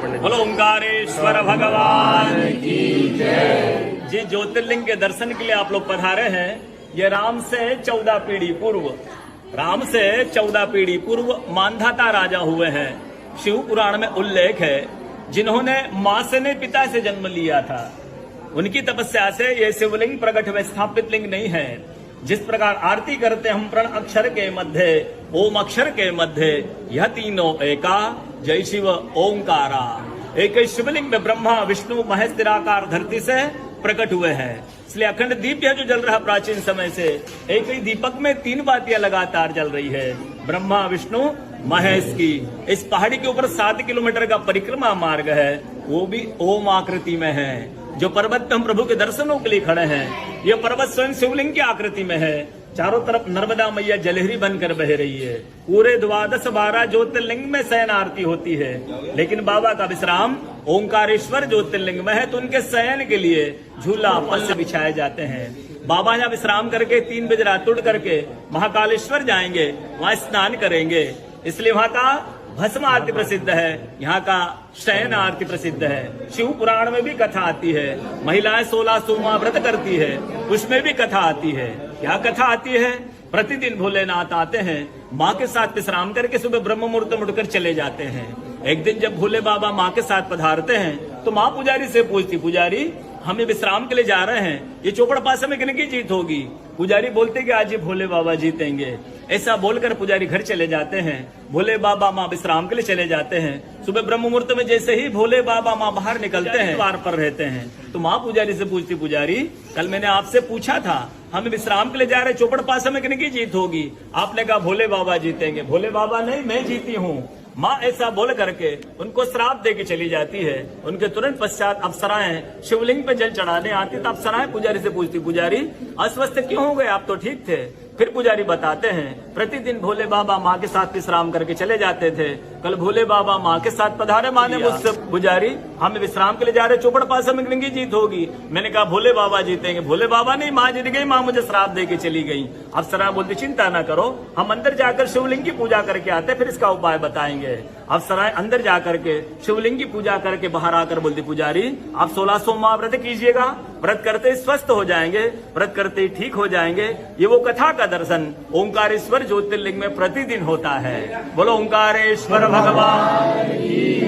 बोलो ओंकारेश्वर भगवान की जय। जी ज्योतिर्लिंग के दर्शन के लिए आप लोग पधारे हैं। ये राम से 14 पीढ़ी पूर्व मानधाता राजा हुए हैं। शिव पुराण में उल्लेख है जिन्होंने मां से ने पिता से जन्म लिया था। उनकी तपस्या से ये शिवलिंग प्रकट हुए, स्थापित लिंग नहीं है। जिस प्रकार आरती करते हम प्रण अक्षर के मध्य, ओम अक्षर के मध्य, यह तीनों एका, जय शिव ओंकारा। एक ही शिवलिंग में ब्रह्मा विष्णु महेश निराकार धरती से प्रकट हुए हैं। इसलिए अखंड दीप यह जो जल रहा प्राचीन समय से, एक ही दीपक में 3 बातियां लगातार जल रही है, ब्रह्मा विष्णु महेश की। इस पहाड़ी के ऊपर 7 किलोमीटर का परिक्रमा मार्ग है, वो भी ओम आकृति में है। जो पर्वत पे हम प्रभु के दर्शनों के लिए खड़े हैं, यह पर्वत स्वयं शिवलिंग की आकृति में है। चारों तरफ नर्मदा मैया जलहरी बनकर बह रही है। पूरे 12 ज्योतिर्लिंग में शयन आरती होती है, लेकिन बाबा का विश्राम ओंकारेश्वर ज्योतिर्लिंग में है, तो उनके शयन के लिए झूला पल्ले बिछाए जाते हैं। बाबा यहाँ विश्राम करके 3 बजे रात उड़ करके महाकालेश्वर जाएंगे, वहां स्नान करेंगे। इसलिए वहां का भस्म आरती प्रसिद्ध है, यहाँ का शयन आरती प्रसिद्ध है। शिव पुराण में भी कथा आती है, महिलाएं 16 सोमवार व्रत करती है, उसमें भी कथा आती है। क्या कथा आती है? प्रतिदिन भोलेनाथ आते हैं, माँ के साथ विश्राम करके सुबह ब्रह्म मुहूर्त में उठकर चले जाते हैं। एक दिन जब भोले बाबा माँ के साथ पधारते हैं, तो माँ पुजारी से पूछती, पुजारी हमें विश्राम के लिए जा रहे हैं, ये चौपड़ पासा में किनकी जीत होगी? पुजारी बोलते कि आज ये भोले बाबा जीतेंगे। ऐसा बोलकर पुजारी घर चले जाते हैं। भोले बाबा माँ विश्राम के लिए चले जाते हैं। सुबह ब्रह्म मुहूर्त में जैसे ही भोले बाबा माँ बाहर निकलते हैं, द्वार पर रहते हैं, तो माँ पुजारी से पूछती, पुजारी कल मैंने आपसे पूछा था, हम विश्राम के लिए जा रहे, चौपड़ पासा में किनकी जीत होगी? आपने कहा भोले बाबा जीतेंगे। भोले बाबा नहीं, मैं जीती हूँ। माँ ऐसा बोल करके उनको श्राप दे के चली जाती है। उनके तुरंत पश्चात अप्सराएं शिवलिंग पे जल चढ़ाने आती, तो अप्सराएं पुजारी से पूछती, पुजारी अस्वस्थ क्यों हो गए, आप तो ठीक थे। फिर पुजारी बताते हैं, प्रतिदिन भोले बाबा माँ के साथ विश्राम करके चले जाते थे। कल भोले बाबा माँ के साथ पधारे, माँ ने मुझसे, पुजारी हम विश्राम के लिए जा रहे, चौपड़ पासा में किनकी जीत होगी? मैंने कहा भोले बाबा जीतेंगे। भोले बाबा नहीं, माँ जीत गई, माँ मुझे श्राप दे के चली गई। अप्सरा बोलती, चिंता न करो, हम अंदर जाकर शिवलिंग की पूजा करके आते, फिर इसका उपाय बताएंगे। अप्सराएं अंदर जाकर के शिवलिंग की पूजा करके बाहर आकर बोलती, पुजारी आप 16 सोमवार व्रत कीजिएगा, व्रत करते स्वस्थ हो जाएंगे, व्रत करते ठीक हो जाएंगे। ये वो कथा का दर्शन ओंकारेश्वर ज्योतिर्लिंग में प्रतिदिन होता है। बोलो ओंकारेश्वर भगवान की।